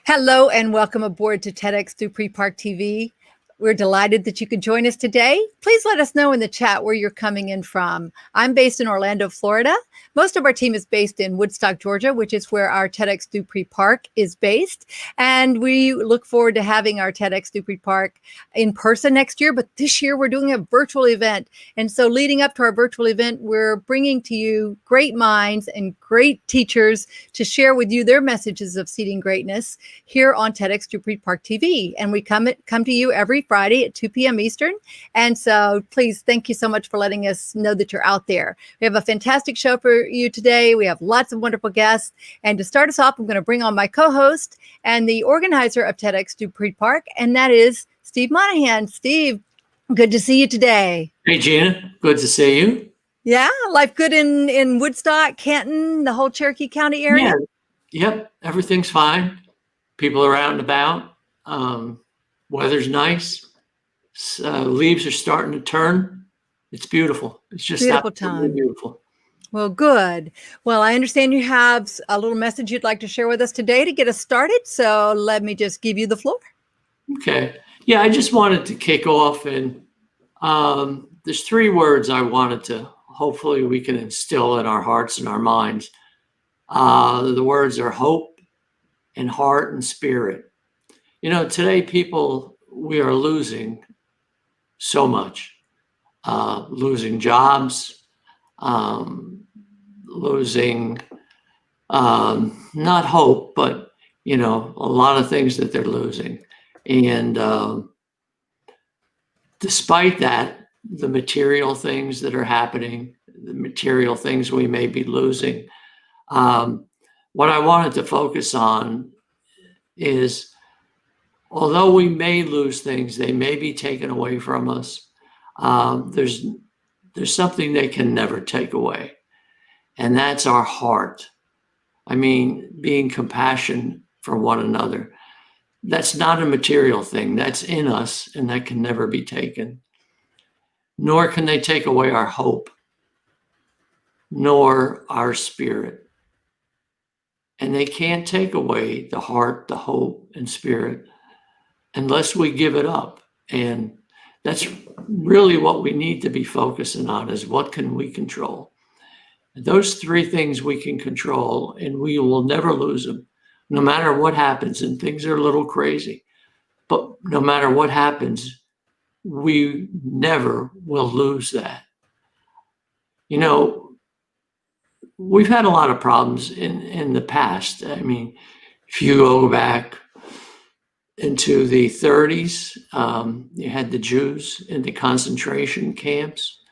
Hello and welcome aboard to TEDxDupreeParkTV. We're delighted that you could join us today. Please let us know in the chat where you're coming in from. I'm based in Orlando, Florida. Most of our team is based in Woodstock, Georgia, which is where our TEDx Dupree Park is based. And we look forward to having our TEDx Dupree Park in person next year. But this year we're doing a virtual event. And so leading up to our virtual event, we're bringing to you great minds and great teachers to share with you their messages of seeding greatness here on TEDx Dupree Park TV. And we come to you every Friday at 2 p.m. Eastern. And so please, thank you so much for letting us know that you're out there. We have a fantastic show for you today. We have lots of wonderful guests. And to start us off, I'm going to bring on my co-host and the organizer of TEDx Dupree Park, and that is Steve Monahan. Steve, good to see you today. Hey, Gina. Good to see you. Yeah, life good in Woodstock, Canton, the whole Cherokee County area? Yeah. Yep, everything's fine. People are out and about. Weather's nice. Leaves are starting to turn. It's beautiful. It's just beautiful time. Beautiful. Well, good. Well, I understand you have a little message you'd like to share with us today to get us started. So let me just give you the floor. Okay. Yeah, I just wanted to kick off, and there's three words I wanted to hopefully we can instill in our hearts and our minds. The words are hope and heart and spirit. You know, today we are losing so much, losing jobs, losing not hope, but, you know, a lot of things that they're losing. And despite that, the material things that are happening, the material things we may be losing, what I wanted to focus on is, although we may lose things, they may be taken away from us. There's something they can never take away, and that's our heart. I mean, being compassion for one another. That's not a material thing. That's in us, and that can never be taken. Nor can they take away our hope, nor our spirit. And they can't take away the heart, the hope, and spirit unless we give it up. And that's really what we need to be focusing on, is what can we control? And those three things we can control, and we will never lose them, no matter what happens. And things are a little crazy, but no matter what happens, we never will lose that. You know, we've had a lot of problems in the past. I mean, if you go back into the 30s, you had the Jews in the concentration camps,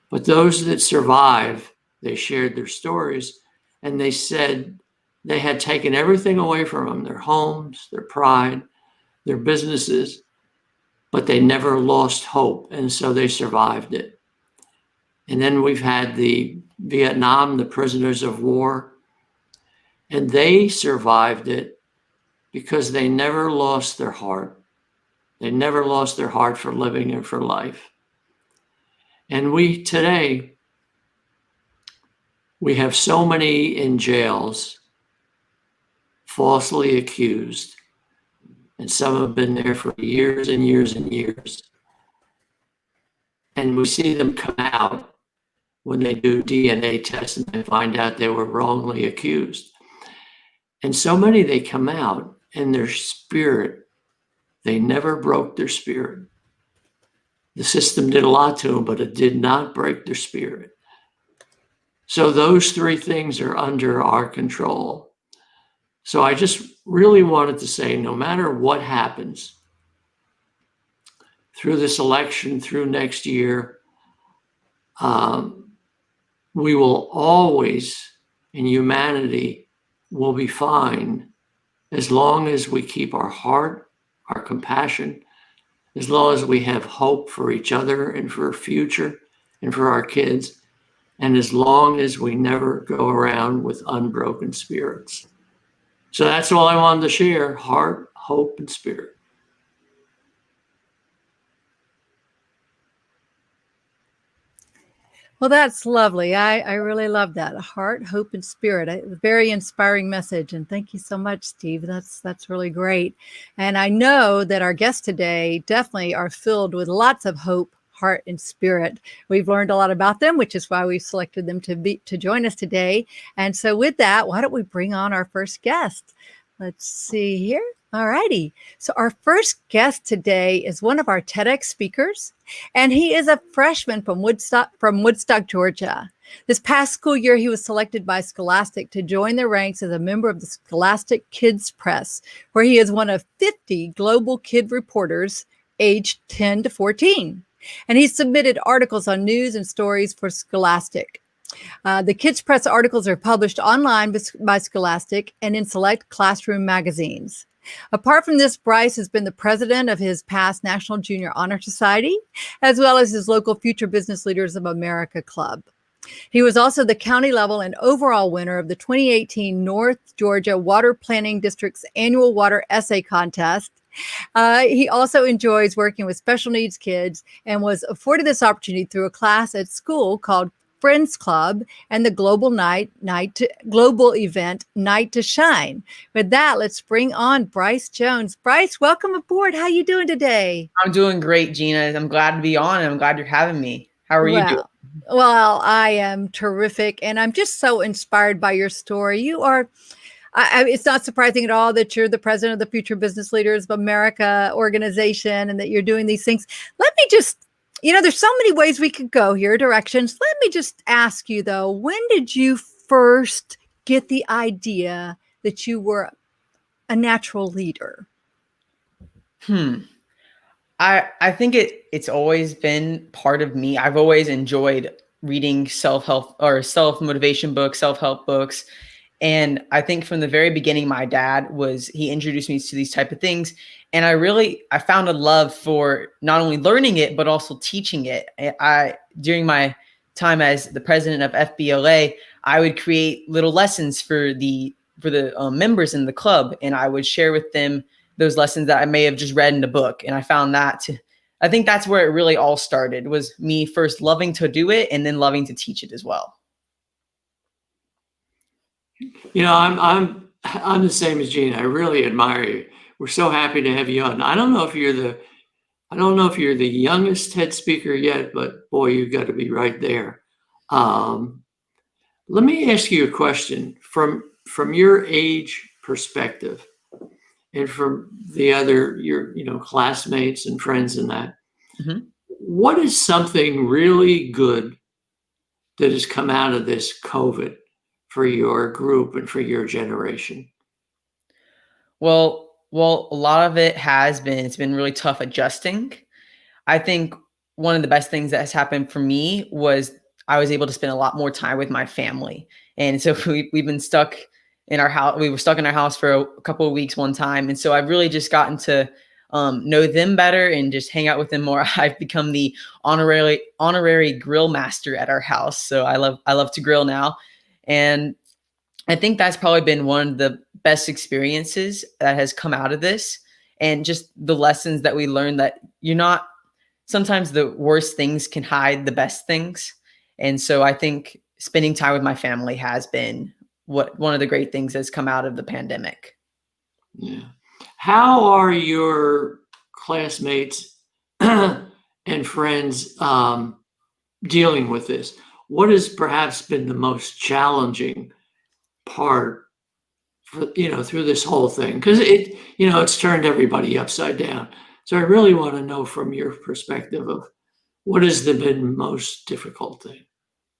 but those that survived, they shared their stories, and they said they had taken everything away from them, their homes, their pride, their businesses, but they never lost hope, and so they survived it. And then we've had the Vietnam, the prisoners of war, and they survived it because they never lost their heart. They never lost their heart for living and for life. And we today, we have so many in jails, falsely accused, and some have been there for years and years and years. And we see them come out when they do DNA tests and they find out they were wrongly accused. And so many, they come out and their spirit, they never broke their spirit. The system did a lot to them, but it did not break their spirit. So those three things are under our control. So I just really wanted to say, no matter what happens through this election, through next year, we will always, in humanity, will be fine as long as we keep our heart, our compassion, as long as we have hope for each other and for our future and for our kids, and as long as we never go around with unbroken spirits. So that's all I wanted to share: heart, hope, and spirit. Well, that's lovely. I really love that. Heart, hope, and spirit. Very inspiring message. And thank you so much, Steve. That's really great. And I know that our guests today definitely are filled with lots of hope, heart, and spirit. We've learned a lot about them, which is why we've selected them to join us today. And so with that, why don't we bring on our first guest? Let's see here. All righty. So our first guest today is one of our TEDx speakers, and he is a freshman from Woodstock, Georgia. This past school year, he was selected by Scholastic to join their ranks as a member of the Scholastic Kids Press, where he is one of 50 global kid reporters aged 10 to 14. And he submitted articles on news and stories for Scholastic. The Kids Press articles are published online by Scholastic and in select classroom magazines. Apart from this, Bryce has been the president of his past National Junior Honor Society, as well as his local Future Business Leaders of America Club. He was also the county level and overall winner of the 2018 North Georgia Water Planning District's annual water essay contest. He also enjoys working with special needs kids and was afforded this opportunity through a class at school called Friends Club and the global event Night to Shine. With that, let's bring on Bryce Jones. Bryce, welcome aboard. How are you doing today? I'm doing great, Gina. I'm glad to be on, and I'm glad you're having me. How are you doing? Well, I am terrific, and I'm just so inspired by your story. You are. It's not surprising at all that you're the president of the Future Business Leaders of America organization and that you're doing these things. Let me just, there's so many ways we could go here, directions. Let me just ask you, though, when did you first get the idea that you were a natural leader? I think it's always been part of me. I've always enjoyed reading self-help or self-motivation books, self-help books. And I think from the very beginning, my dad he introduced me to these type of things. And I found a love for not only learning it, but also teaching it. During my time as the president of FBLA, I would create little lessons for the members in the club. And I would share with them those lessons that I may have just read in a book. And I found I think that's where it really all started, was me first loving to do it and then loving to teach it as well. I'm the same as Gina. I really admire you. We're so happy to have you on. I don't know if you're the youngest TED speaker yet, but boy, you've got to be right there. Let me ask you a question from your age perspective and from the other, your classmates and friends and that. Mm-hmm. What is something really good that has come out of this COVID for your group and for your generation? Well, a lot of it's been really tough adjusting. I think one of the best things that has happened for me was I was able to spend a lot more time with my family. And so we've been stuck in our house. We were stuck in our house for a couple of weeks one time. And so I've really just gotten to know them better and just hang out with them more. I've become the honorary grill master at our house. So I love to grill now. And I think that's probably been one of the best experiences that has come out of this, and just the lessons that we learned that sometimes the worst things can hide the best things. And so I think spending time with my family has been one of the great things that's come out of the pandemic. Yeah. How are your classmates and friends dealing with this? What has perhaps been the most challenging part through this whole thing? Because it's turned everybody upside down. So I really want to know from your perspective of what has been most difficult thing.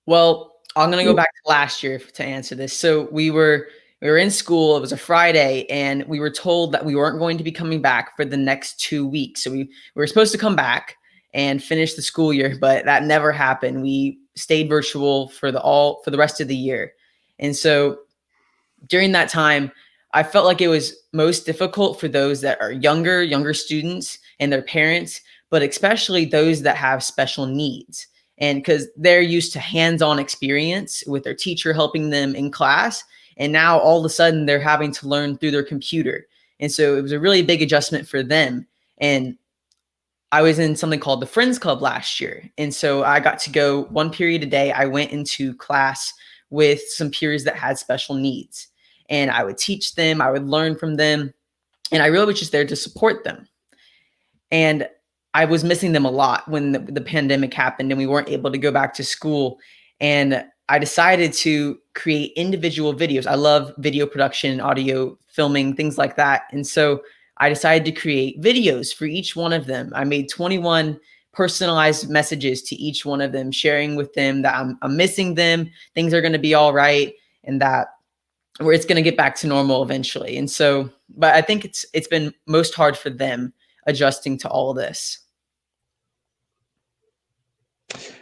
Well, I'm going to go back to last year to answer this. So we were in school. It was a Friday, and we were told that we weren't going to be coming back for the next 2 weeks. So we were supposed to come back and finish the school year, but that never happened. We stayed virtual for the rest of the year. And so during that time, I felt like it was most difficult for those that are younger students and their parents, but especially those that have special needs. And because they're used to hands-on experience with their teacher helping them in class. And now all of a sudden they're having to learn through their computer. And so it was a really big adjustment for them. And I was in something called the Friends Club last year. And so I got to go one period a day. I went into class with some peers that had special needs, and I would teach them, I would learn from them, and I really was just there to support them. And I was missing them a lot when the pandemic happened and we weren't able to go back to school. And I decided to create individual videos. I love video production, audio filming, things like that. And so I decided to create videos for each one of them. I made 21 personalized messages to each one of them, sharing with them that I'm missing them, things are going to be all right, and that where it's going to get back to normal eventually. And so, but I think it's been most hard for them adjusting to all of this.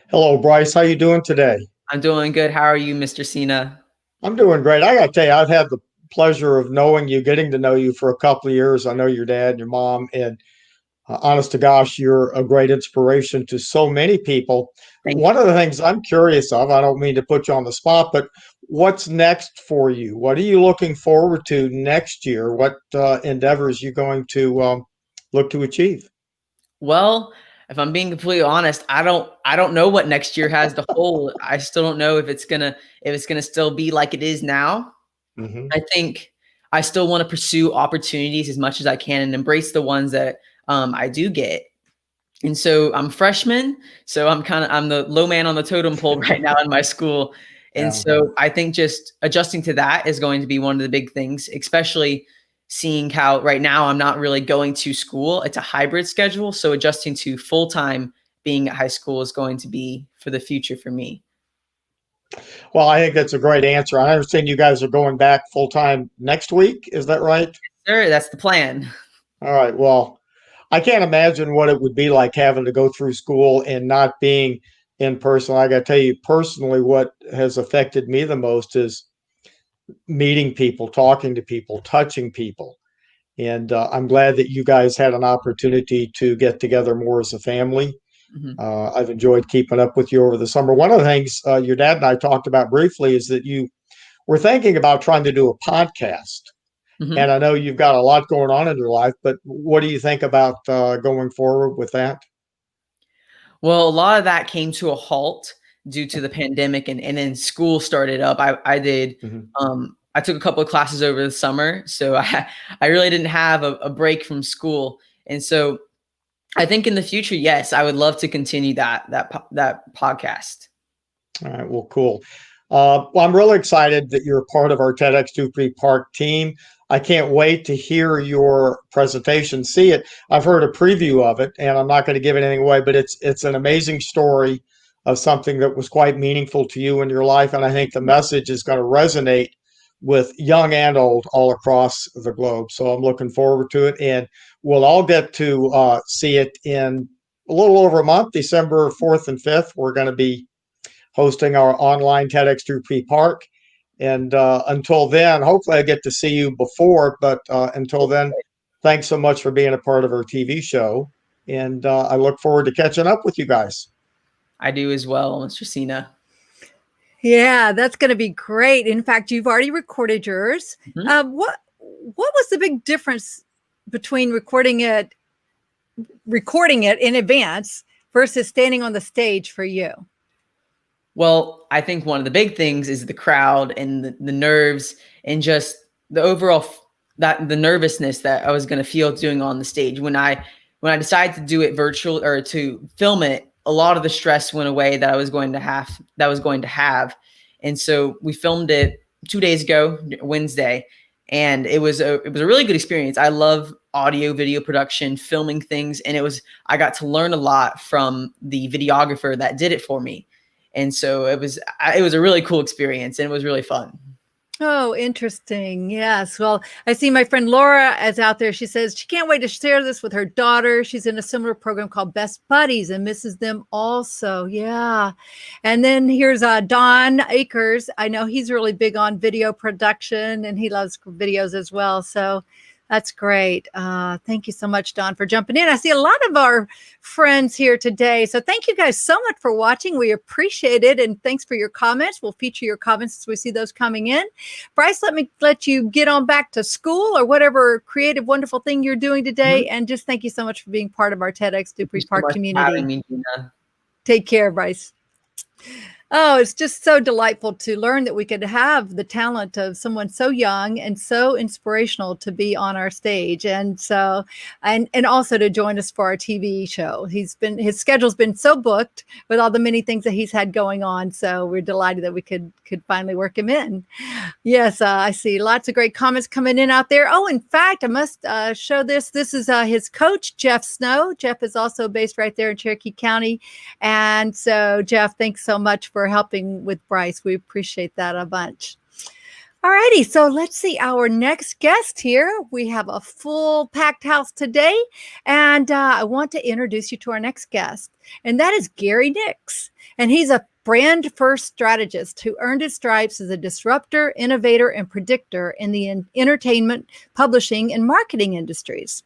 Hello, Bryce. How you doing today? I'm doing good. How are you, Mr. Sena? I'm doing great. I got to tell you, I've had the pleasure of knowing you, getting to know you for a couple of years. I know your dad and your mom, and honest to gosh, you're a great inspiration to so many people. One of the things I'm curious of, I don't mean to put you on the spot, but what's next for you? What are you looking forward to next year? What endeavors are you going to look to achieve? Well, if I'm being completely honest, I don't know what next year has to hold. I still don't know if it's gonna still be like it is now. Mm-hmm. I think I still want to pursue opportunities as much as I can and embrace the ones that I do get. And so I'm a freshman, so I'm the low man on the totem pole right now in my school. And so I think just adjusting to that is going to be one of the big things, especially seeing how right now I'm not really going to school. It's a hybrid schedule. So adjusting to full-time being at high school is going to be for the future for me. Well, I think that's a great answer. I understand you guys are going back full-time next week. Is that right? Sure, that's the plan. All right. Well, I can't imagine what it would be like having to go through school and not being in person. I got to tell you personally, what has affected me the most is meeting people, talking to people, touching people. And I'm glad that you guys had an opportunity to get together more as a family. Mm-hmm. I've enjoyed keeping up with you over the summer. One of the things your dad and I talked about briefly is that you were thinking about trying to do a podcast. Mm-hmm. And I know you've got a lot going on in your life, but what do you think about going forward with that? Well, a lot of that came to a halt due to the pandemic, and then school started up. I did. Mm-hmm. I took a couple of classes over the summer, so I really didn't have a break from school. And so I think in the future, yes, I would love to continue that podcast. All right. Well, cool. Well, I'm really excited that you're a part of our TEDxDupreePark team. I can't wait to hear your presentation, see it. I've heard a preview of it, and I'm not going to give anything away, but it's an amazing story of something that was quite meaningful to you in your life, and I think the message is going to resonate with young and old all across the globe. So I'm looking forward to it, and we'll all get to see it in a little over a month, December 4th and 5th. We're going to be hosting our online TEDxDupreePark. And until then, hopefully I get to see you before, but until then, thanks so much for being a part of our TV show. And I look forward to catching up with you guys. I do as well, Mr. Sena. Yeah, that's going to be great. In fact, you've already recorded yours. Mm-hmm. What was the big difference between recording it in advance versus standing on the stage for you? Well, I think one of the big things is the crowd and the nerves and just the overall the nervousness that I was going to feel doing on the stage. When I decided to do it virtual or to film it, a lot of the stress went away that I was going to have. And so we filmed it 2 days ago, Wednesday, and it was a really good experience. I love audio, video production, filming things, and I got to learn a lot from the videographer that did it for me. And so it was a really cool experience, and it was really fun. Oh, interesting. Yes. Well, I see my friend Laura is out there. She says she can't wait to share this with her daughter. She's in a similar program called Best Buddies and misses them also. Yeah. And then here's Don Akers. I know he's really big on video production and he loves videos as well. So That's great. Thank you so much, Don, for jumping in. I see a lot of our friends here today. So thank you guys so much for watching. We appreciate it. And thanks for your comments. We'll feature your comments as we see those coming in. Bryce, let you get on back to school or whatever creative, wonderful thing you're doing today. And just thank you so much for being part of our TEDx Dupree Park community. Having me, Gina. Take care, Bryce. Oh, it's just so delightful to learn that we could have the talent of someone so young and so inspirational to be on our stage. And so, and also to join us for our TV show. His schedule's been so booked with all the many things that he's had going on. So we're delighted that we could finally work him in. Yes, I see lots of great comments coming in out there. Oh, in fact, I must show this. This is his coach, Jeff Snow. Jeff is also based right there in Cherokee County. And so, Jeff, thanks so much for helping with Bryce. We appreciate that a bunch. All righty, so let's see our next guest here. We have a full packed house today, and I want to introduce you to our next guest, and that is Gary Nix. And he's a brand first strategist who earned his stripes as a disruptor, innovator, and predictor in the entertainment, publishing, and marketing industries.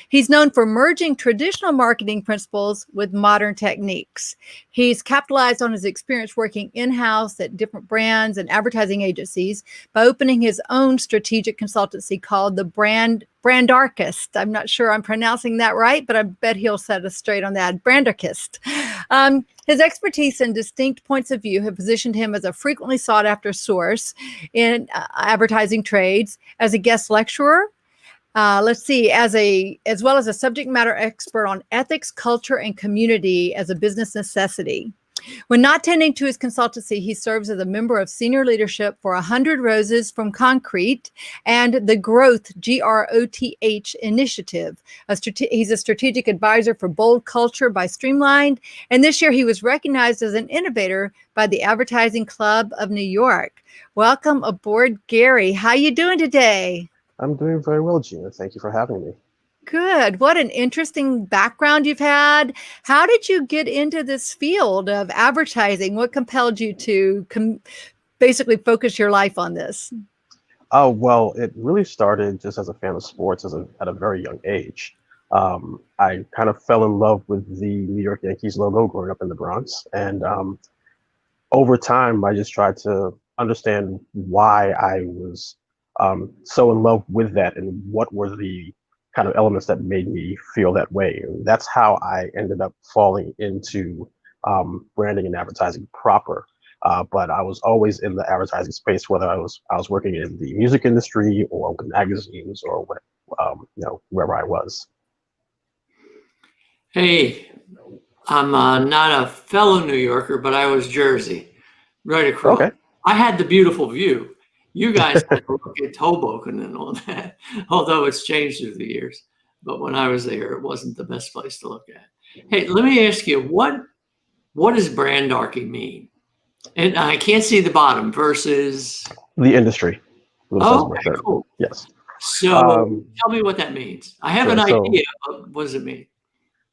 He's known for merging traditional marketing principles with modern techniques. He's capitalized on his experience working in-house at different brands and advertising agencies by opening his own strategic consultancy called the Brandarchist. I'm not sure I'm pronouncing that right, but I bet he'll set us straight on that. Brandarchist. His expertise and distinct points of view have positioned him as a frequently sought after source in advertising trades, as a guest lecturer, as well as a subject matter expert on ethics, culture, and community as a business necessity. When not tending to his consultancy, he serves as a member of senior leadership for 100 Roses from Concrete and the Growth, GROTH initiative. He's a strategic advisor for Bold Culture by Streamlined. And this year he was recognized as an innovator by the Advertising Club of New York. Welcome aboard, Gary. How you doing today? I'm doing very well, Gina. Thank you for having me. Good. What an interesting background you've had. How did you get into this field of advertising? What compelled you to basically focus your life on this? Oh, well, it really started just as a fan of sports at a very young age. I kind of fell in love with the New York Yankees logo growing up in the Bronx. And over time, I just tried to understand why I was so in love with that and what were the kind of elements that made me feel that way. And that's how I ended up falling into branding and advertising proper. But I was always in the advertising space, whether I was working in the music industry or with magazines or what, wherever I was. Hey, I'm not a fellow New Yorker, but I was Jersey, right across. Okay. I had the beautiful view. You guys had to look at Hoboken and all that, although it's changed through the years. But when I was there, it wasn't the best place to look at. Hey, let me ask you, what does brandarchy mean? And I can't see the bottom versus The industry. Oh, okay, cool. Yes. So tell me what that means. I have an idea, but what does it mean?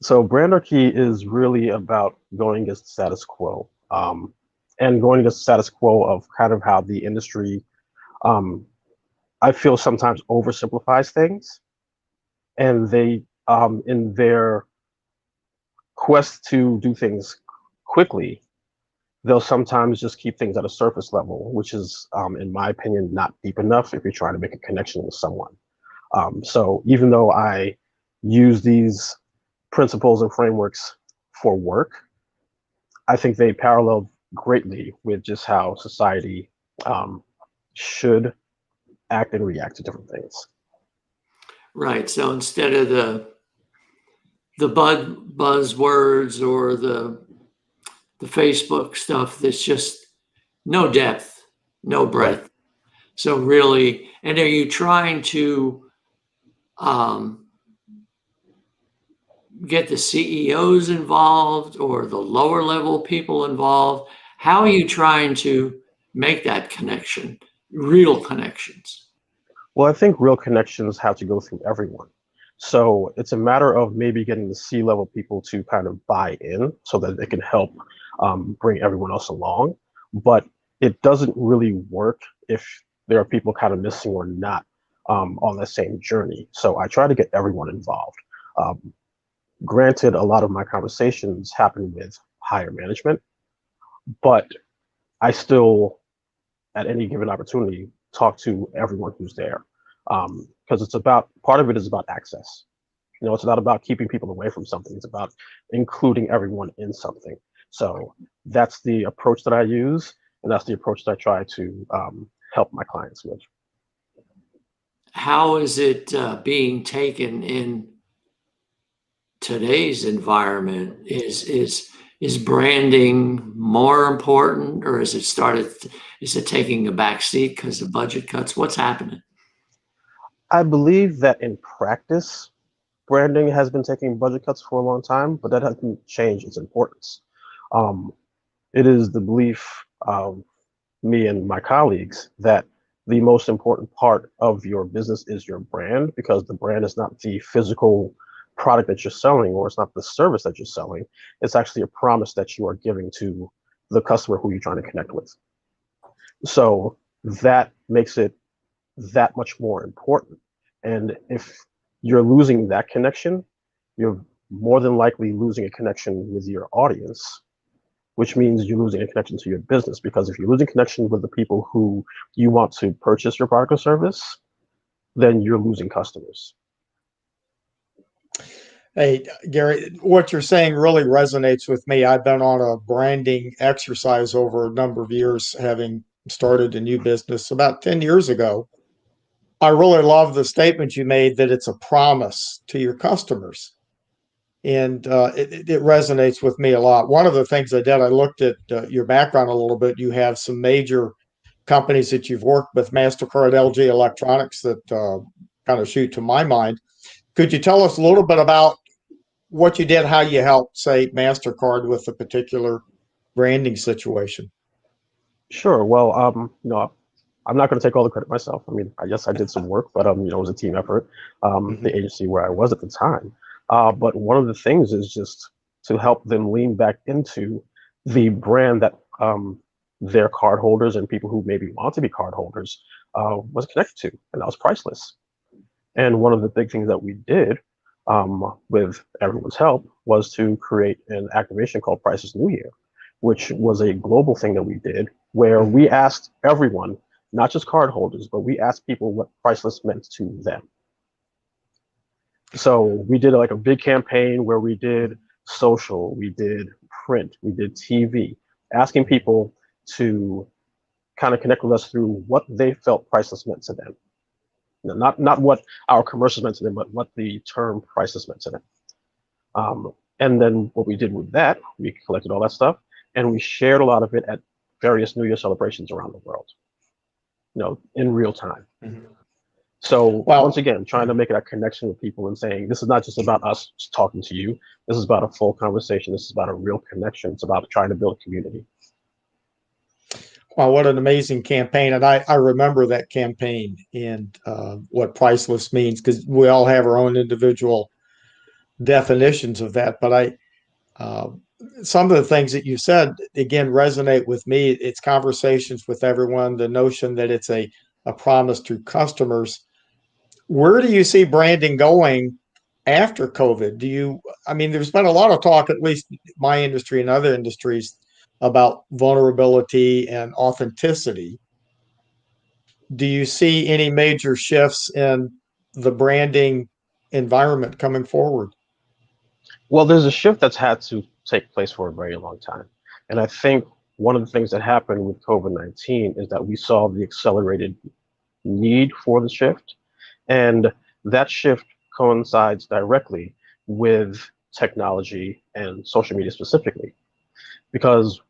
So brandarchy is really about going against the status quo, and going against the status quo of kind of how the industry, I feel sometimes oversimplifies things, and they, in their quest to do things quickly, they'll sometimes just keep things at a surface level, which is, in my opinion, not deep enough if you're trying to make a connection with someone. So even though I use these principles and frameworks for work, I think they parallel greatly with just how society should act and react to different things. Right. So instead of the buzzwords or the Facebook stuff, that's just no depth, no breadth. Right. So really, and are you trying to get the CEOs involved or the lower level people involved? How are you trying to make that connection, real connections? Well, I think real connections have to go through everyone. So it's a matter of maybe getting the C-level people to kind of buy in so that they can help bring everyone else along. But it doesn't really work if there are people kind of missing or not on the same journey. So I try to get everyone involved. Granted, a lot of my conversations happen with higher management, but I still, at any given opportunity, talk to everyone who's there, because it's about, part of it is about access. You know, it's not about keeping people away from something. It's about including everyone in something. So that's the approach that I use, and that's the approach that I try to help my clients with. How is it being taken in today's environment? Is branding more important, or is it taking a back seat because of budget cuts? What's happening? I believe that in practice, branding has been taking budget cuts for a long time, but that hasn't changed its importance. It is the belief of me and my colleagues that the most important part of your business is your brand, because the brand is not the physical product that you're selling, or it's not the service that you're selling. It's actually a promise that you are giving to the customer who you're trying to connect with. So that makes it that much more important. And if you're losing that connection, you're more than likely losing a connection with your audience, which means you're losing a connection to your business. Because if you're losing connection with the people who you want to purchase your product or service, then you're losing customers. Hey, Gary, what you're saying really resonates with me. I've been on a branding exercise over a number of years, having started a new business about 10 years ago. I really love the statement you made that it's a promise to your customers. And it resonates with me a lot. One of the things I did, I looked at your background a little bit. You have some major companies that you've worked with, MasterCard, LG Electronics, that kind of shoot to my mind. Could you tell us a little bit about what you did, how you helped, say, MasterCard with a particular branding situation? Sure. Well, you know, I'm not going to take all the credit myself. I mean, I guess I did some work, but you know, it was a team effort. The agency where I was at the time. But one of the things is just to help them lean back into the brand that their cardholders and people who maybe want to be cardholders was connected to, and that was Priceless. And one of the big things that we did with everyone's help was to create an activation called Priceless New Year, which was a global thing that we did, where we asked everyone, not just cardholders, but we asked people what Priceless meant to them. So we did like a big campaign where we did social, we did print, we did TV, asking people to kind of connect with us through what they felt Priceless meant to them. You know, not what our commercials meant to them, but what the term Priceless meant to them. And then what we did with that, we collected all that stuff and we shared a lot of it at various New Year celebrations around the world, you know, in real time. So once again, trying to make that connection with people and saying, this is not just about us just talking to you. This is about a full conversation. This is about a real connection. It's about trying to build a community. Wow, what an amazing campaign. And I remember that campaign and what Priceless means, because we all have our own individual definitions of that. But some of the things that you said, again, resonate with me. It's conversations with everyone, the notion that it's a promise to customers. Where do you see branding going after COVID? I mean, there's been a lot of talk, at least my industry and other industries, about vulnerability and authenticity. Do you see any major shifts in the branding environment coming forward? Well, there's a shift that's had to take place for a very long time. And I think one of the things that happened with COVID-19 is that we saw the accelerated need for the shift. And that shift coincides directly with technology and social media specifically. Because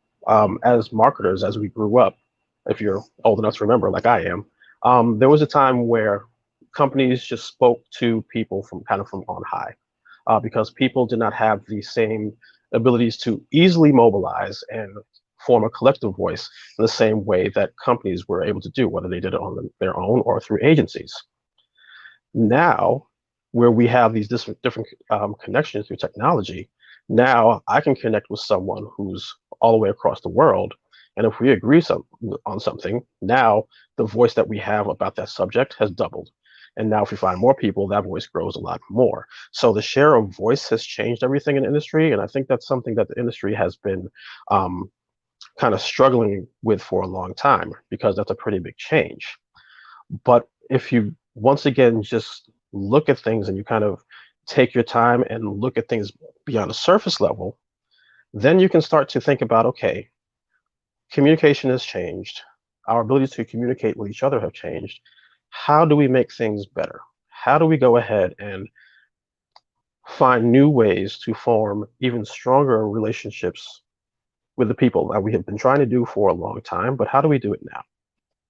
as marketers, as we grew up, if you're old enough to remember, like I am, there was a time where companies just spoke to people from on high, because people did not have the same abilities to easily mobilize and form a collective voice in the same way that companies were able to do, whether they did it on their own or through agencies. Now, where we have these different connections through technology, now I can connect with someone who's all the way across the world. And if we agree on something, now the voice that we have about that subject has doubled. And now if we find more people, that voice grows a lot more. So the share of voice has changed everything in the industry. And I think that's something that the industry has been kind of struggling with for a long time, because that's a pretty big change. But if you once again just look at things and you kind of take your time and look at things beyond the surface level, then you can start to think about, okay, communication has changed. Our abilities to communicate with each other have changed. How do we make things better? How do we go ahead and find new ways to form even stronger relationships with the people that we have been trying to do for a long time, but how do we do it now?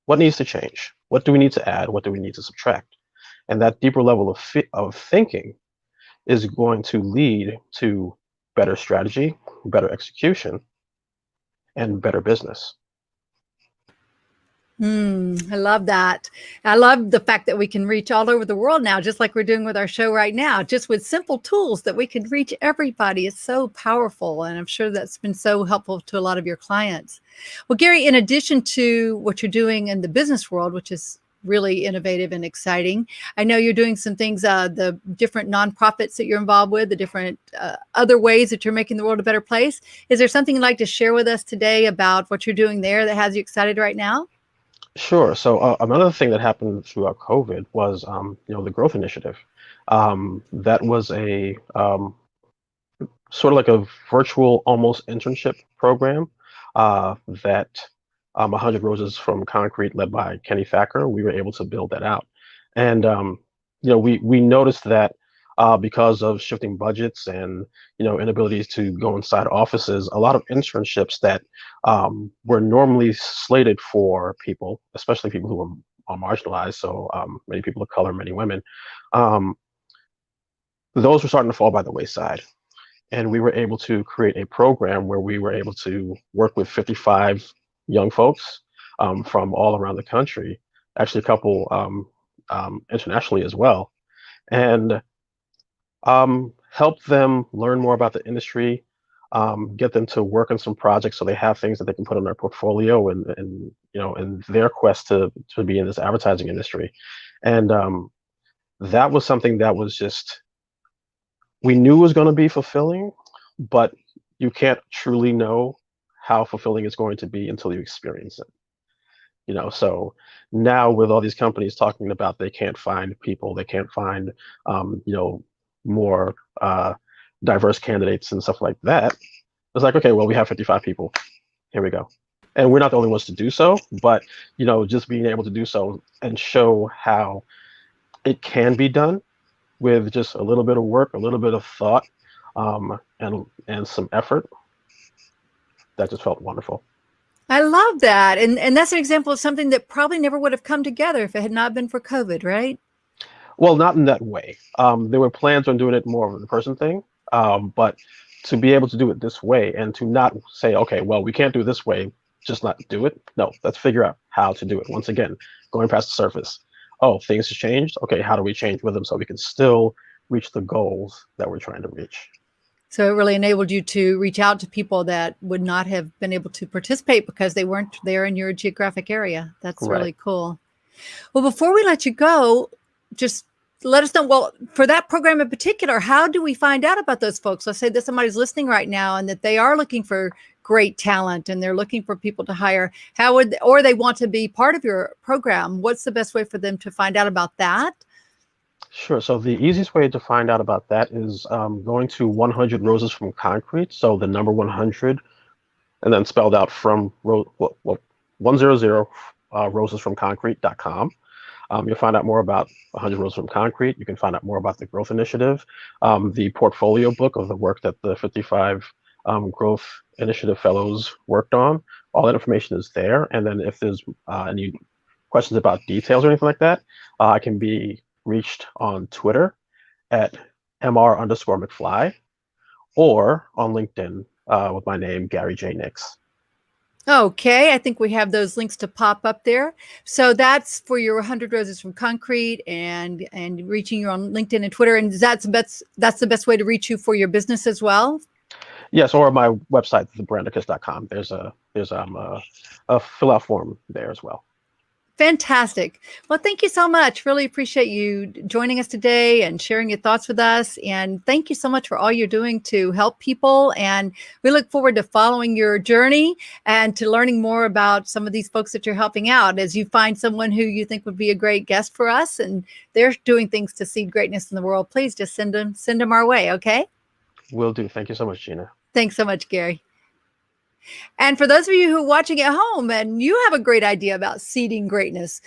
What needs to change? What do we need to add? What do we need to subtract? And that deeper level of thinking is going to lead to better strategy, better execution, and better business. I love that. I love the fact that we can reach all over the world now, just like we're doing with our show right now, just with simple tools that we can reach everybody. It's so powerful. And I'm sure that's been so helpful to a lot of your clients. Well, Gary, in addition to what you're doing in the business world, which is really innovative and exciting, I know you're doing some things, the different nonprofits that you're involved with, the different other ways that you're making the world a better place. Is there something you'd like to share with us today about what you're doing there that has you excited right now? Sure. So another thing that happened throughout COVID was, the growth initiative. That was a sort of like a virtual almost internship program that 100 Roses from Concrete, led by Kenny Thacker, we were able to build that out. And we noticed that because of shifting budgets and inabilities to go inside offices, a lot of internships that were normally slated for people, especially people who are marginalized, so many people of color, many women, those were starting to fall by the wayside. And we were able to create a program where we were able to work with 55 young folks from all around the country, actually a couple internationally as well, and help them learn more about the industry, get them to work on some projects so they have things that they can put on their portfolio and in their quest to be in this advertising industry. And that was something that was just, we knew was going to be fulfilling, but you can't truly know how fulfilling it's going to be until you experience it. So now with all these companies talking about they can't find people, they can't find more diverse candidates and stuff like that, it's like, okay, well, we have 55 people, here we go. And we're not the only ones to do so, but just being able to do so and show how it can be done with just a little bit of work, a little bit of thought, and some effort, that just felt wonderful. I love that. And that's an example of something that probably never would have come together if it had not been for COVID, right? Well, not in that way. There were plans on doing it more of a person thing, but to be able to do it this way and to not say, okay, well, we can't do it this way, just not do it. No, let's figure out how to do it. Once again, going past the surface. Oh, things have changed. Okay, how do we change with them so we can still reach the goals that we're trying to reach? So it really enabled you to reach out to people that would not have been able to participate because they weren't there in your geographic area. That's Right. really cool. Well, before we let you go, just let us know, well, for that program in particular, how do we find out about those folks? Let's say that somebody's listening right now and that they are looking for great talent and they're looking for people to hire. Or they want to be part of your program. What's the best way for them to find out about that? Sure. So the easiest way to find out about that is going to 100 Roses from Concrete. So the number 100, and then spelled out from 100 rosesfromconcrete.com. You'll find out more about 100 Roses from Concrete. You can find out more about the growth initiative, the portfolio book of the work that the 55 growth initiative fellows worked on. All that information is there. And then if there's any questions about details or anything like that, I can be reached on Twitter at @MR_McFly or on LinkedIn with my name, Gary J. Nix. Okay, I think we have those links to pop up there. So that's for your 100 Roses from Concrete and reaching you on LinkedIn and Twitter. And that's the best way to reach you for your business as well? Yes, or my website, thebrandicus.com. There's a fill out form there as well. Fantastic. Well, thank you so much. Really appreciate you joining us today and sharing your thoughts with us. And thank you so much for all you're doing to help people. And we look forward to following your journey and to learning more about some of these folks that you're helping out as you find someone who you think would be a great guest for us and they're doing things to seed greatness in the world. Please just send them our way. Okay. Will do. Thank you so much, Gina. Thanks so much, Gary. And for those of you who are watching at home and you have a great idea about seeding greatness,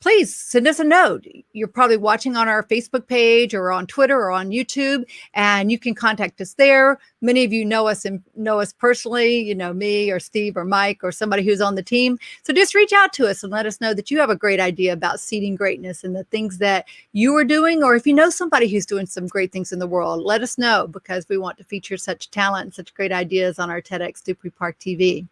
please send us a note. You're probably watching on our Facebook page or on Twitter or on YouTube, and you can contact us there. Many of you know us personally, you know, me or Steve or Mike or somebody who's on the team. So just reach out to us and let us know that you have a great idea about seeding greatness and the things that you are doing. Or if you know somebody who's doing some great things in the world, let us know, because we want to feature such talent and such great ideas on our TEDx Dupree Park TV.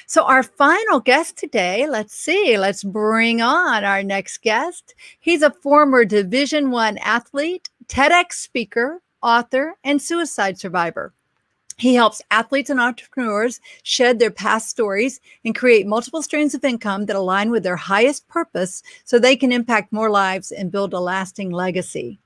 So our final guest today, let's bring on our next guest. He's a former Division I athlete, TEDx speaker, author, and suicide survivor. He helps athletes and entrepreneurs shed their past stories and create multiple streams of income that align with their highest purpose so they can impact more lives and build a lasting legacy.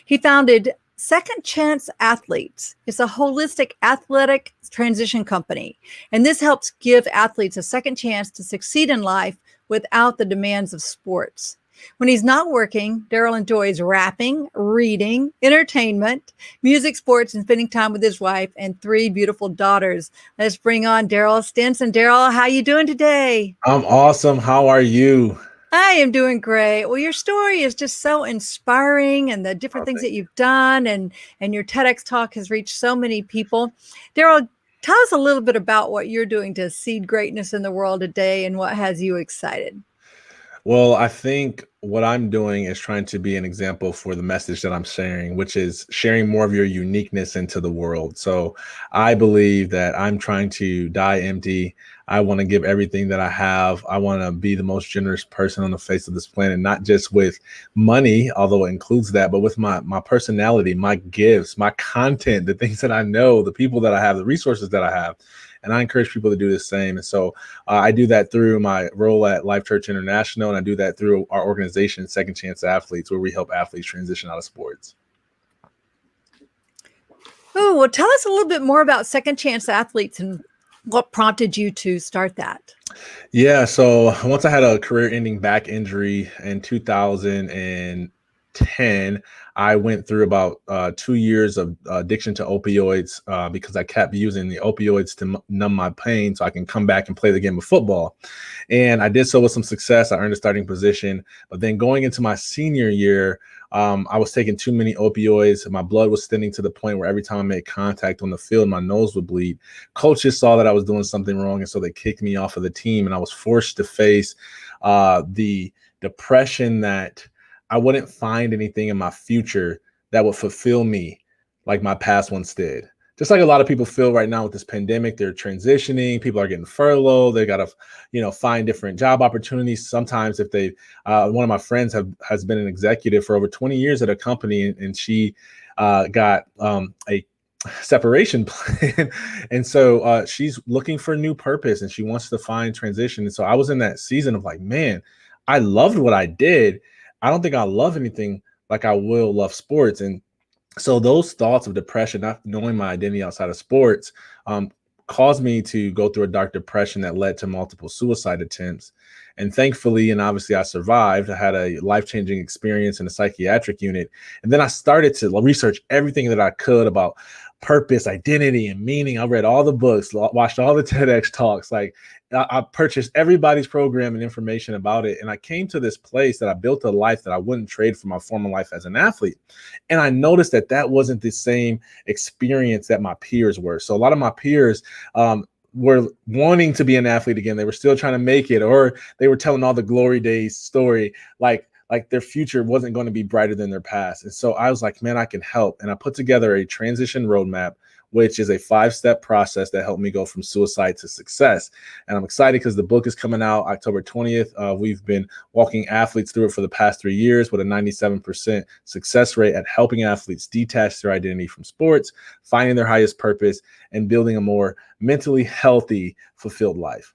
He founded Second Chance Athletes. It's a holistic athletic transition company, and this helps give athletes a second chance to succeed in life without the demands of sports. When he's not working, Darryll enjoys rapping, reading, entertainment, music, sports, and spending time with his wife and 3 beautiful daughters. Let's bring on Darryll Stinson. Darryll, how you doing today? I'm awesome. How are you? I am doing great. Well, your story is just so inspiring, and the different things that you've done, and your TEDx talk has reached so many people. Darryll, tell us a little bit about what you're doing to seed greatness in the world today and what has you excited. Well, I think what I'm doing is trying to be an example for the message that I'm sharing, which is sharing more of your uniqueness into the world. So I believe that I'm trying to die empty. I want to give everything that I have. I want to be the most generous person on the face of this planet, not just with money, although it includes that, but with my personality, my gifts, my content, the things that I know, the people that I have, the resources that I have. And I encourage people to do the same. And so I do that through my role at Life Church International, and I do that through our organization, Second Chance Athletes, where we help athletes transition out of sports. Oh, well, tell us a little bit more about Second Chance Athletes and what prompted you to start that. Yeah, so once I had a career-ending back injury in 2010, I went through about 2 years of addiction to opioids because I kept using the opioids to numb my pain so I can come back and play the game of football. And I did so with some success. I earned a starting position. But then going into my senior year, I was taking too many opioids. My blood was thinning to the point where every time I made contact on the field, my nose would bleed. Coaches saw that I was doing something wrong, and so they kicked me off of the team. And I was forced to face the depression that I wouldn't find anything in my future that would fulfill me like my past ones did. Just like a lot of people feel right now with this pandemic, they're transitioning, people are getting furloughed, they got to, find different job opportunities. Sometimes if they, one of my friends has been an executive for over 20 years at a company, and she got a separation plan. And so she's looking for a new purpose and she wants to find transition. And so I was in that season of like, man, I loved what I did. I don't think I'll love anything like I will love sports. And so those thoughts of depression, not knowing my identity outside of sports, caused me to go through a dark depression that led to multiple suicide attempts. And thankfully, and obviously I survived. I had a life-changing experience in a psychiatric unit. And then I started to research everything that I could about purpose, identity, and meaning. I read all the books, watched all the TEDx talks. Like I purchased everybody's program and information about it. And I came to this place that I built a life that I wouldn't trade for my former life as an athlete. And I noticed that that wasn't the same experience that my peers were. So a lot of my peers were wanting to be an athlete again. They were still trying to make it, or they were telling all the glory days story, like their future wasn't going to be brighter than their past. And so I was like, man, I can help. And I put together a transition roadmap, which is a 5-step process that helped me go from suicide to success. And I'm excited because the book is coming out October 20th. We've been walking athletes through it for the past 3 years with a 97% success rate at helping athletes detach their identity from sports, finding their highest purpose, and building a more mentally healthy, fulfilled life.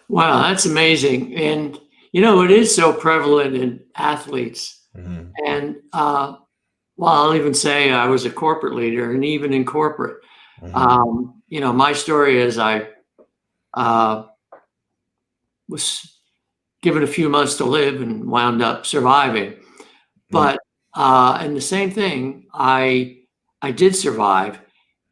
Wow, that's amazing. And it is so prevalent in athletes. Mhm. And I'll even say I was a corporate leader, and even in corporate, my story is I was given a few months to live and wound up surviving. But and the same thing, I did survive,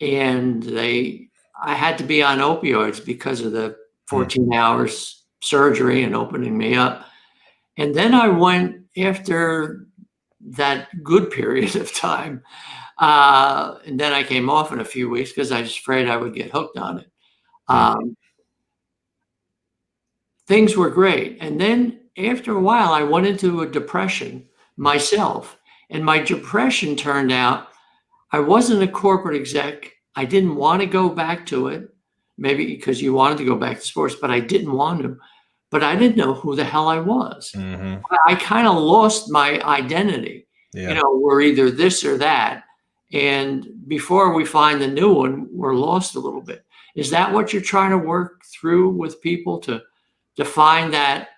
and I had to be on opioids because of the 14 hours surgery and opening me up. And then I went after that good period of time. And then I came off in a few weeks because I was afraid I would get hooked on it. Things were great. And then after a while, I went into a depression myself. And my depression turned out I wasn't a corporate exec. I didn't want to go back to it, maybe because you wanted to go back to sports, but I didn't want to. But I didn't know who the hell I was. I kind of lost my identity. Yeah. We're either this or that. And before we find the new one, we're lost a little bit. Is that what you're trying to work through with people to find that,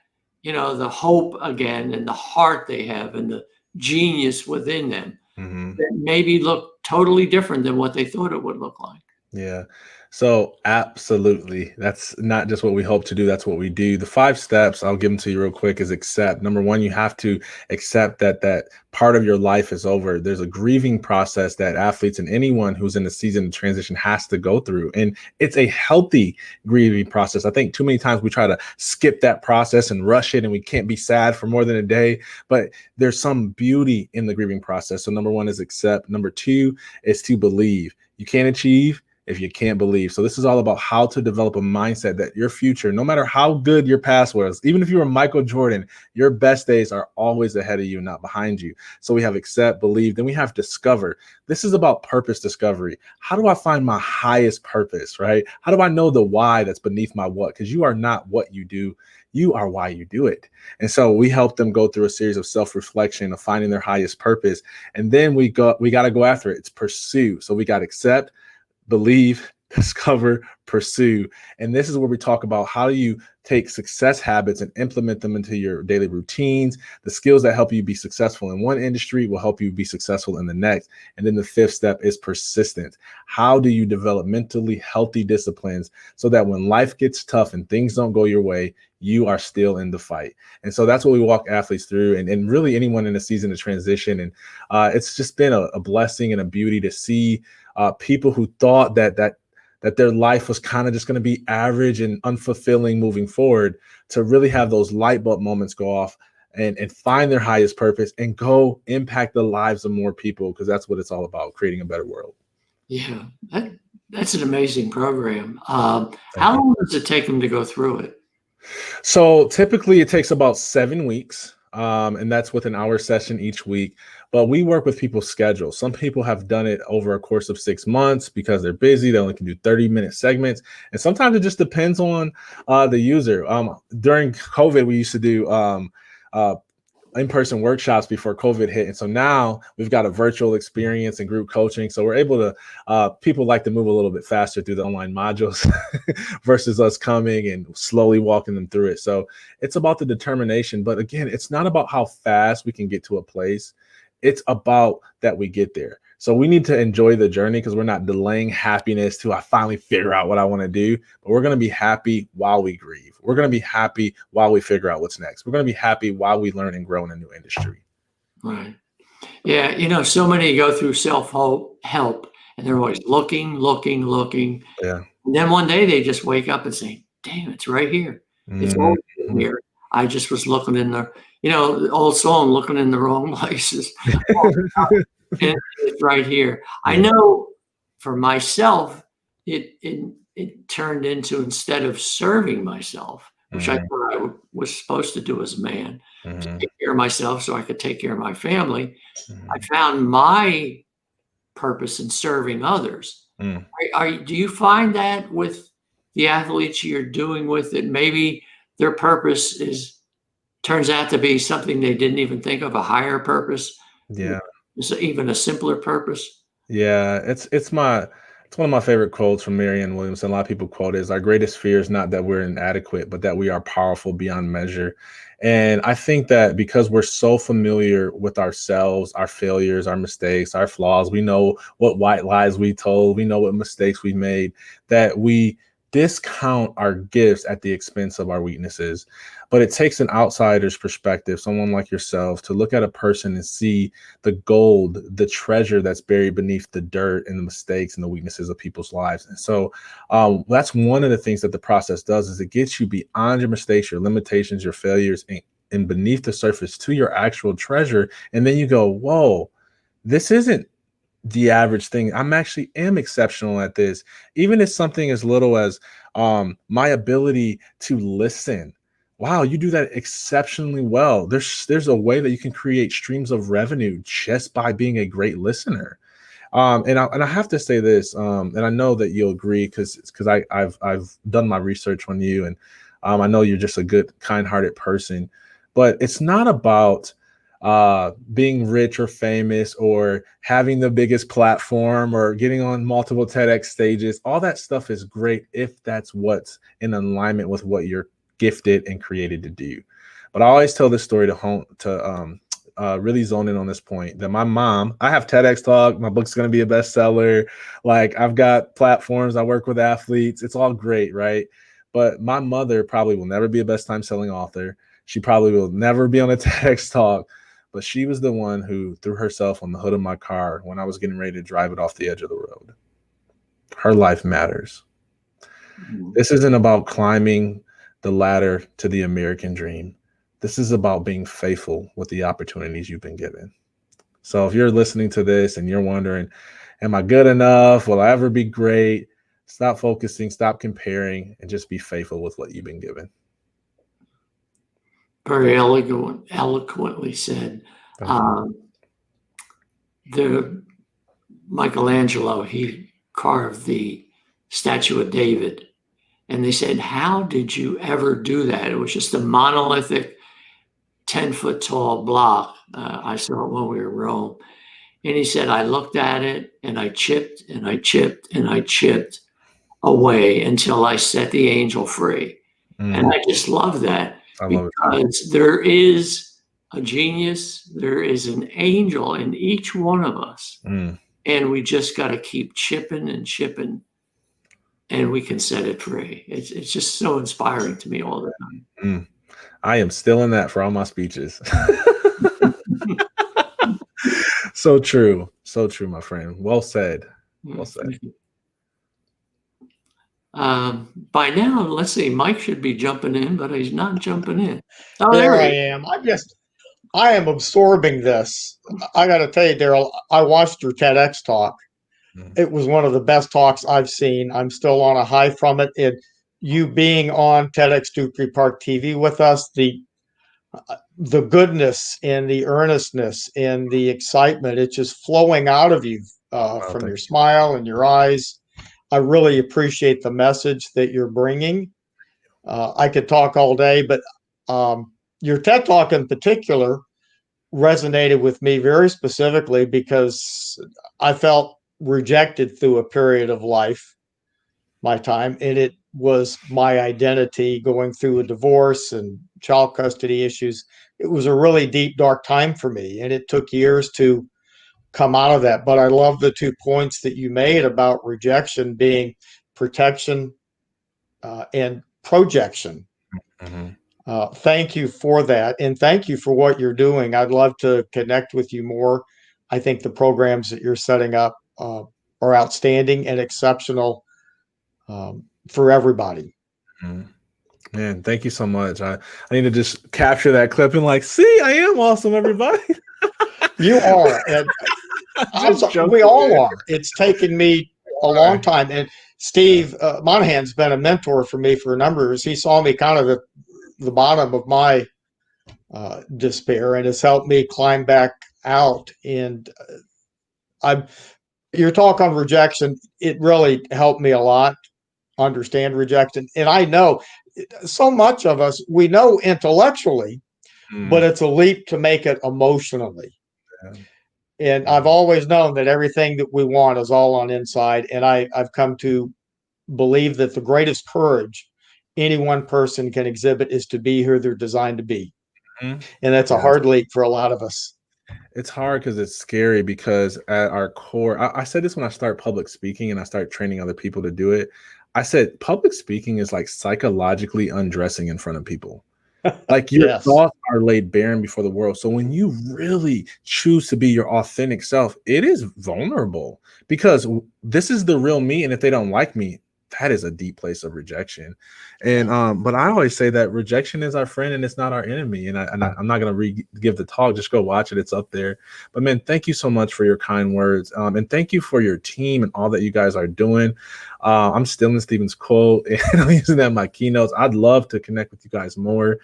the hope again and the heart they have and the genius within them that maybe look totally different than what they thought it would look like? Yeah. So absolutely. That's not just what we hope to do. That's what we do. The 5 steps, I'll give them to you real quick, is accept. Number 1, you have to accept that part of your life is over. There's a grieving process that athletes and anyone who's in the season of transition has to go through. And it's a healthy grieving process. I think too many times we try to skip that process and rush it, and we can't be sad for more than a day, but there's some beauty in the grieving process. So number 1 is accept. Number 2 is to believe. You can't achieve if you can't believe. So this is all about how to develop a mindset that your future, no matter how good your past was, even if you were Michael Jordan, your best days are always ahead of you, not behind you. So we have accept, believe, then we have discover. This is about purpose discovery. How do I find my highest purpose, right? How do I know the why that's beneath my what? Because you are not what you do. You are why you do it. And so we help them go through a series of self-reflection of finding their highest purpose. And then we got to go after it. It's pursue. So we got accept, believe, discover, pursue. And this is where we talk about how do you take success habits and implement them into your daily routines. The skills that help you be successful in one industry will help you be successful in the next. And then the 5th step is persistence. How do you develop mentally healthy disciplines so that when life gets tough and things don't go your way, you are still in the fight? And so that's what we walk athletes through, and really anyone in a season of transition. And it's just been a blessing and a beauty to see people who thought that their life was kind of just going to be average and unfulfilling moving forward, to really have those light bulb moments go off and find their highest purpose and go impact the lives of more people, because that's what it's all about, creating a better world. Yeah, that's an amazing program. How long does it take them to go through it? So typically it takes about 7 weeks. And that's with an hour session each week. But we work with people's schedules. Some people have done it over a course of 6 months because they're busy. They only can do 30-minute segments. And sometimes it just depends on the user. During COVID, we used to do in-person workshops before COVID hit. And so now we've got a virtual experience and group coaching. So we're able to, people like to move a little bit faster through the online modules versus us coming and slowly walking them through it. So it's about the determination. But again, it's not about how fast we can get to a place. It's about that we get there. So we need to enjoy the journey, because we're not delaying happiness to I finally figure out what I want to do, but we're going to be happy while we grieve. We're going to be happy while we figure out what's next. We're going to be happy while we learn and grow in a new industry. Right. Yeah. So many go through self-help and they're always looking. Yeah. And then one day they just wake up and say, damn, it's right here. It's always here. I just was looking in the old song, looking in the wrong places. And it's right here. I know for myself, it turned into, instead of serving myself, which I thought I was supposed to do as a man, to take care of myself so I could take care of my family, I found my purpose in serving others. Do you find that with the athletes you're doing with it, maybe their purpose turns out to be something they didn't even think of, a higher purpose? Yeah. Is it even a simpler purpose? Yeah, it's It's one of my favorite quotes from Marianne Williamson. A lot of people quote it as our greatest fear is not that we're inadequate, but that we are powerful beyond measure. And I think that because we're so familiar with ourselves, our failures, our mistakes, our flaws, we know what white lies we told, we know what mistakes we made, that we discount our gifts at the expense of our weaknesses. But it takes an outsider's perspective, someone like yourself, to look at a person and see the gold, the treasure that's buried beneath the dirt and the mistakes and the weaknesses of people's lives. And so that's one of the things that the process does, is it gets you beyond your mistakes, your limitations, your failures, and beneath the surface to your actual treasure. And then you go, whoa, this isn't the average thing. I'm actually am exceptional at this. Even if something as little as my ability to listen. Wow, you do that exceptionally well. There's a way that you can create streams of revenue just by being a great listener. And I have to say this, and I know that you'll agree because I've done my research on you, and I know you're just a good, kind-hearted person. But it's not about being rich or famous or having the biggest platform or getting on multiple TEDx stages. All that stuff is great if that's what's in alignment with what you're gifted and created to do. But I always tell this story to really zone in on this point, that my mom, I have TEDx Talk, my book's going to be a bestseller. Like, I've got platforms, I work with athletes. It's all great, right? But my mother probably will never be a best time selling author. She probably will never be on a TEDx Talk, but she was the one who threw herself on the hood of my car when I was getting ready to drive it off the edge of the road. Her life matters. This isn't about climbing the ladder to the American dream. This is about being faithful with the opportunities you've been given. So if you're listening to this and you're wondering, am I good enough? Will I ever be great? Stop focusing, stop comparing, and just be faithful with what you've been given. Very eloquently said. Michelangelo, he carved the statue of David. And they said, how did you ever do that? It was just a monolithic 10-foot tall block. I saw it when we were in Rome. And he said, I looked at it and I chipped and I chipped and I chipped away until I set the angel free. And I just love that, because there is a genius, there is an angel in each one of us. And we just got to keep chipping and chipping, and we can set it free. It's just so inspiring to me all the time. I am still in that for all my speeches. So true, my friend. Well said. Well said. By now, let's see, Mike should be jumping in, but he's not jumping in. Oh, there I am. I am absorbing this. I got to tell you, Darryll, I watched your TEDx talk. It was one of the best talks I've seen. I'm still on a high from it. And you being on TEDxDupreeParkTV with us, the goodness and the earnestness and the excitement, it's just flowing out of you from your smile and your eyes. I really appreciate the message that you're bringing. I could talk all day, but your TED Talk in particular resonated with me very specifically because I felt rejected through a period of life, my time, and it was my identity going through a divorce and child custody issues. It was a really deep, dark time for me, and it took years to come out of that. But I love the 2 points that you made about rejection being protection and projection. Thank you for that. And thank you for what you're doing. I'd love to connect with you more. I think the programs that you're setting up are outstanding and exceptional for everybody. Man, thank you so much. I need to just capture that clip and see, I am awesome, everybody. You are. And we all are. It's taken me a long time. And Steve Monahan's been a mentor for me for a number of years. He saw me kind of at the bottom of my despair and has helped me climb back out. And your talk on rejection, it really helped me a lot understand rejection. And I know so much of us, we know intellectually, but it's a leap to make it emotionally. And I've always known that everything that we want is all on inside. And I've come to believe that the greatest courage any one person can exhibit is to be who they're designed to be. Mhm. And that's a Yeah. hard leap for a lot of us. It's hard because it's scary because at our core, I said this when I start public speaking and I start training other people to do it. I said public speaking is like psychologically undressing in front of people. Like your Yes. thoughts are laid bare before the world. So when you really choose to be your authentic self, it is vulnerable because this is the real me. And if they don't like me, that is a deep place of rejection. And but I always say that rejection is our friend and it's not our enemy. And I'm not going to give the talk. Just go watch it. It's up there. But man, thank you so much for your kind words. And thank you for your team and all that you guys are doing. I'm stealing Stephen's quote and I'm using that in my keynotes. I'd love to connect with you guys more.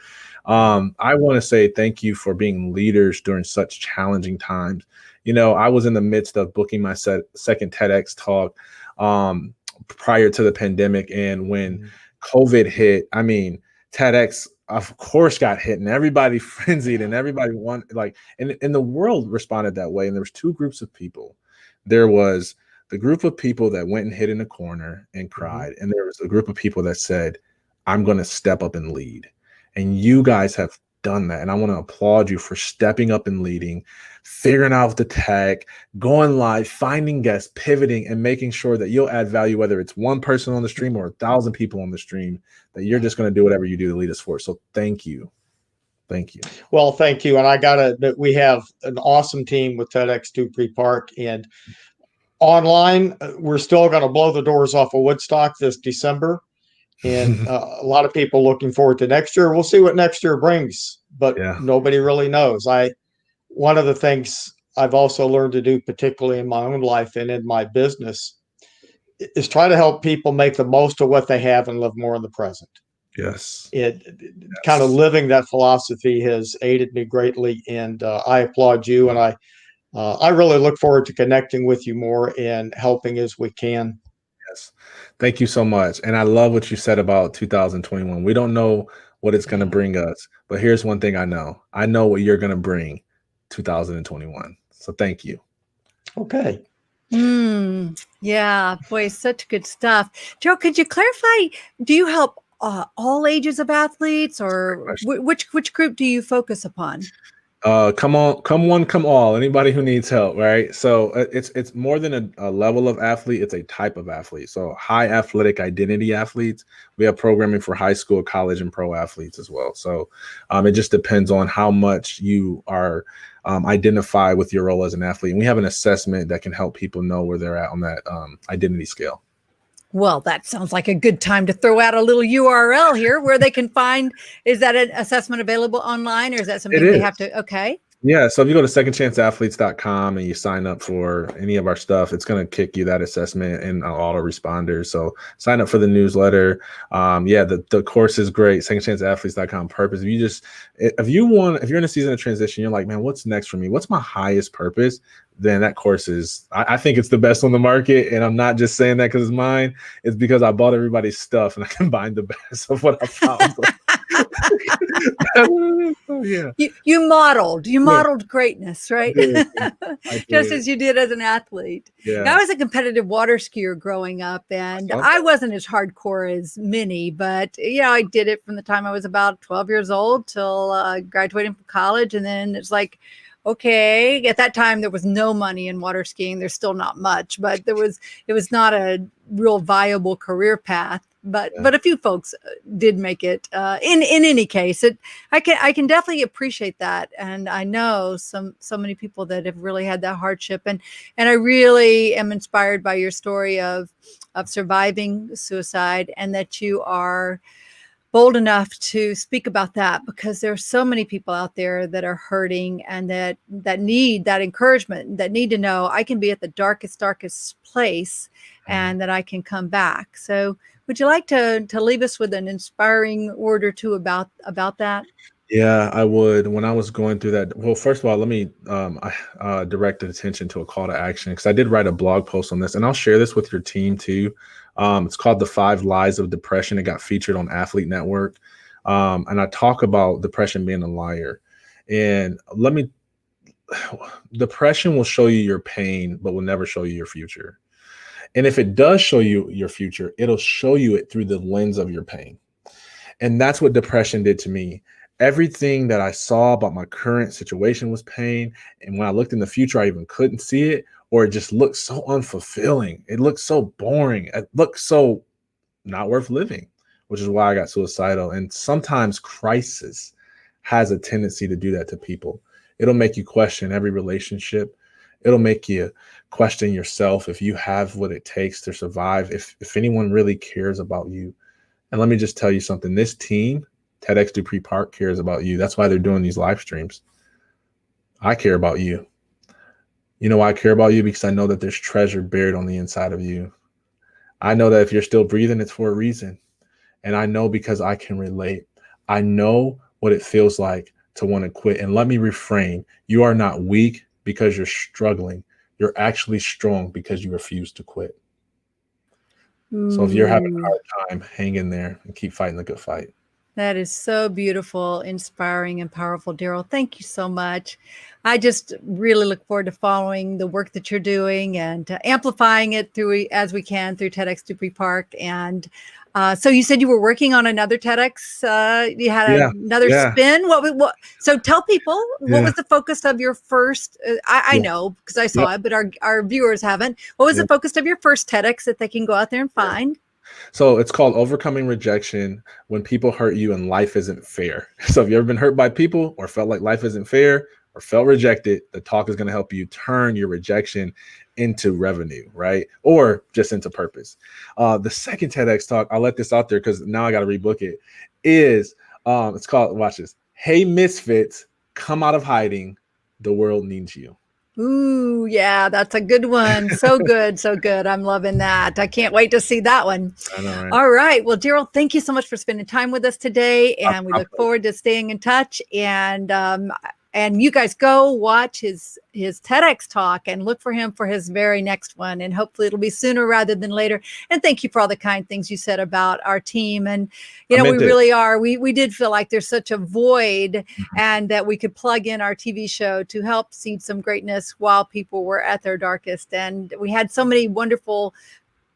I want to say thank you for being leaders during such challenging times. You know, I was in the midst of booking my second TEDx talk prior to the pandemic. And when COVID hit, I mean, TEDx, of course, got hit and everybody frenzied and everybody and the world responded that way. And there was two groups of people. There was the group of people that went and hid in a corner and cried. And there was a group of people that said, I'm going to step up and lead. And you guys have done that. And I want to applaud you for stepping up and leading, figuring out the tech, going live, finding guests, pivoting, and making sure that you'll add value, whether it's one person on the stream or 1,000 people on the stream, that you're just going to do whatever you do to lead us forward. So thank you. Thank you. Well, thank you. And we have an awesome team with TEDx Dupree Park, and online, we're still going to blow the doors off of Woodstock this December. And a lot of people looking forward to next year. We'll see what next year brings, but nobody really knows. One of the things I've also learned to do, particularly in my own life and in my business, is try to help people make the most of what they have and live more in the present. Yes. Kind of living that philosophy has aided me greatly, and I applaud you. And I really look forward to connecting with you more and helping as we can. Yes. Thank you so much. And I love what you said about 2021. We don't know what it's going to bring us, but here's one thing I know. I know what you're going to bring 2021. So thank you. Okay. Yeah, boy, such good stuff. Joe, could you clarify, do you help all ages of athletes, or which group do you focus upon? Come one, come all. Anybody who needs help, right? So it's more than a level of athlete; it's a type of athlete. So high athletic identity athletes. We have programming for high school, college, and pro athletes as well. So it just depends on how much you are identify with your role as an athlete. And we have an assessment that can help people know where they're at on that identity scale. Well, that sounds like a good time to throw out a little URL here where they can find. Is that an assessment available online, or is that something they have to? Okay. Yeah. So if you go to secondchanceathletes.com and you sign up for any of our stuff, it's going to kick you that assessment and autoresponders. So sign up for the newsletter. The course is great. Secondchanceathletes.com purpose. If you're in a season of transition, you're like, man, what's next for me? What's my highest purpose? Then that course is, I think it's the best on the market. And I'm not just saying that because it's mine. It's because I bought everybody's stuff and I combined the best of what I found. Yeah. You modeled greatness, right? Just as you did as an athlete. Yeah. Now, I was a competitive water skier growing up, and I wasn't as hardcore as many, but I did it from the time I was about 12 years old till graduating from college. And then it's like, okay, at that time there was no money in water skiing. There's still not much, but it was not a real viable career path. But a few folks did make it. In any case, I can definitely appreciate that, and I know so many people that have really had that hardship, and I really am inspired by your story of surviving suicide, and that you are bold enough to speak about that, because there are so many people out there that are hurting and that need that encouragement, that need to know I can be at the darkest place and that I can come back. So would you like to leave us with an inspiring word or two about that? Yeah, I would. When I was going through that, well, first of all, let me direct attention to a call to action, because I did write a blog post on this, and I'll share this with your team too. It's called The 5 Lies of Depression. It got featured on Athlete Network. And I talk about depression being a liar. And let me depression will show you your pain, but will never show you your future. And if it does show you your future, it'll show you it through the lens of your pain. And that's what depression did to me. Everything that I saw about my current situation was pain. And when I looked in the future, I even couldn't see it, or it just looked so unfulfilling. It looked so boring. It looked so not worth living, which is why I got suicidal. And sometimes crisis has a tendency to do that to people. It'll make you question every relationship. It'll make you question yourself if you have what it takes to survive, if anyone really cares about you. And let me just tell you something. This team, TEDx Dupree Park, cares about you. That's why they're doing these live streams. I care about you. You know why I care about you? Because I know that there's treasure buried on the inside of you. I know that if you're still breathing, it's for a reason. And I know because I can relate. I know what it feels like to want to quit. And let me reframe. You are not weak because you're struggling. You're actually strong because you refuse to quit. So if you're having a hard time, hang in there and keep fighting the good fight. That is so beautiful, inspiring, and powerful, Darryll. Thank you so much. I just really look forward to following the work that you're doing and amplifying it through as we can through TEDx Dupree Park. And so you said you were working on another TEDx. You had another spin. What? So tell people what was the focus of your first? I know because I saw it, but our viewers haven't. What was the focus of your first TEDx that they can go out there and find? So it's called Overcoming Rejection When People Hurt You and Life Isn't Fair. So if you've ever been hurt by people or felt like life isn't fair or felt rejected, the talk is going to help you turn your rejection into revenue, right? Or just into purpose. The second TEDx talk, I'll let this out there because now I got to rebook it, is it's called, watch this, Hey Misfits, Come Out of Hiding. The World Needs You. Ooh, yeah, that's a good one. So good. So good. I'm loving that. I can't wait to see that one. I know, right? All right. Well, Darryll, thank you so much for spending time with us today. And we look forward to staying in touch. And you guys go watch his TEDx talk and look for him for his very next one. And hopefully it'll be sooner rather than later. And thank you for all the kind things you said about our team. And, we really are. We did feel like there's such a void and that we could plug in our TV show to help seed some greatness while people were at their darkest. And we had so many wonderful,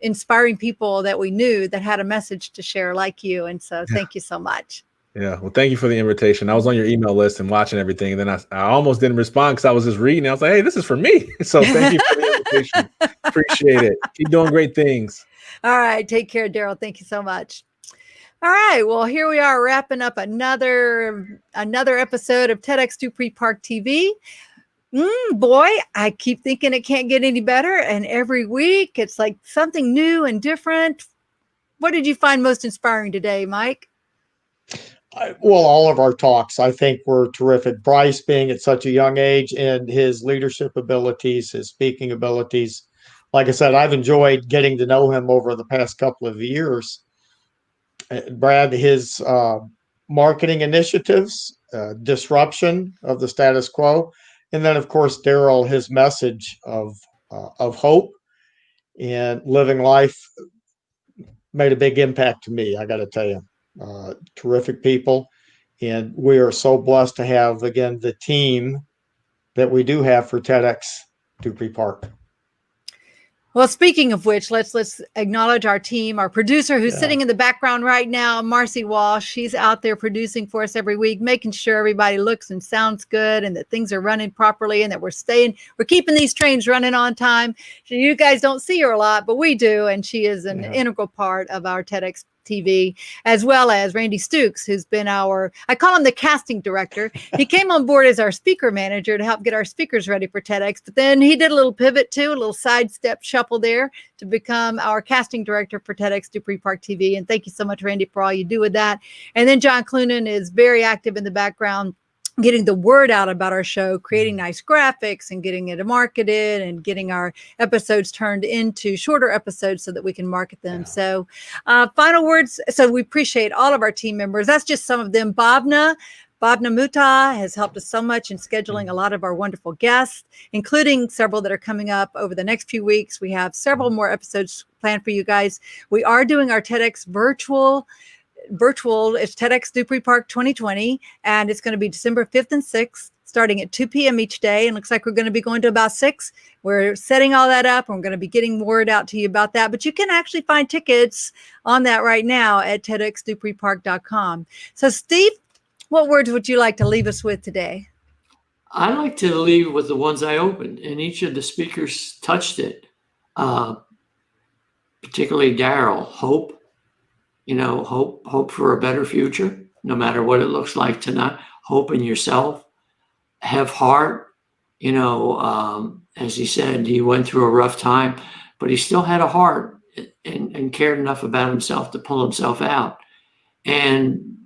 inspiring people that we knew that had a message to share like you. And so thank you so much. Yeah. Well, thank you for the invitation. I was on your email list and watching everything. And then I almost didn't respond because I was just reading. I was like, hey, this is for me. So thank you for the invitation. Appreciate it. Keep doing great things. All right. Take care, Darryll. Thank you so much. All right. Well, here we are wrapping up another episode of TEDx Dupree Park TV. Boy, I keep thinking it can't get any better. And every week it's like something new and different. What did you find most inspiring today, Mike? Well, all of our talks, I think, were terrific. Bryce being at such a young age and his leadership abilities, his speaking abilities. Like I said, I've enjoyed getting to know him over the past couple of years. Brad, his marketing initiatives, disruption of the status quo. And then, of course, Darryll, his message of hope and living life made a big impact to me, I got to tell you. Terrific people. And we are so blessed to have, again, the team that we do have for TEDx Dupree Park. Well, speaking of which, let's acknowledge our team, our producer who's sitting in the background right now, Marcey Walsh. She's out there producing for us every week, making sure everybody looks and sounds good and that things are running properly and that we're keeping these trains running on time. So you guys don't see her a lot, but we do. And she is an integral part of our TEDx TV, as well as Randy Stukes, who's been I call him the casting director. He came on board as our speaker manager to help get our speakers ready for TEDx, but then he did a little pivot too, a little sidestep shuffle there to become our casting director for TEDx Dupree Park TV. And thank you so much, Randy, for all you do with that. And then John Cloonan is very active in the background, getting the word out about our show, creating nice graphics and getting it marketed and getting our episodes turned into shorter episodes so that we can market them. Yeah. So final words. So we appreciate all of our team members. That's just some of them. Bhavna Mutta has helped us so much in scheduling a lot of our wonderful guests, including several that are coming up over the next few weeks. We have several more episodes planned for you guys. We are doing our TEDx virtual virtual. It's TEDx Dupree Park 2020, and it's going to be December 5th and 6th, starting at 2 p.m. each day. And looks like we're going to be going to about 6. We're setting all that up. And we're going to be getting word out to you about that. But you can actually find tickets on that right now at TEDxDupreePark.com. So, Steve, what words would you like to leave us with today? I like to leave with the ones I opened, and each of the speakers touched it. Particularly Darryll, hope. Hope for a better future, no matter what it looks like tonight. Hope in yourself. Have heart. As he said, he went through a rough time, but he still had a heart and cared enough about himself to pull himself out. And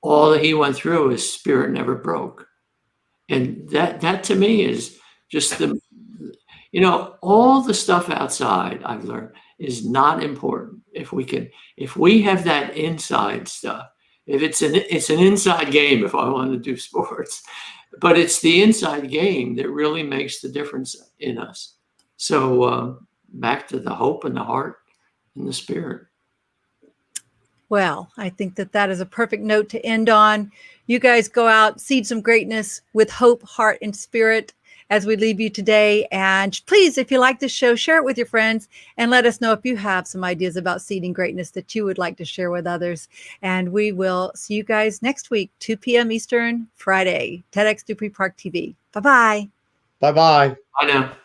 all that he went through, his spirit never broke. And that to me is just all the stuff outside I've learned is not important. If we have that inside stuff, it's an inside game if I want to do sports, but it's the inside game that really makes the difference in us. So back to the hope and the heart and the spirit. Well, I think that is a perfect note to end on. You guys go out, seed some greatness with hope, heart, and spirit as we leave you today. And please, if you like this show, share it with your friends and let us know if you have some ideas about seeding greatness that you would like to share with others. And we will see you guys next week, 2 p.m. Eastern, Friday, TEDx Dupree Park TV. Bye-bye. Bye-bye. Bye now.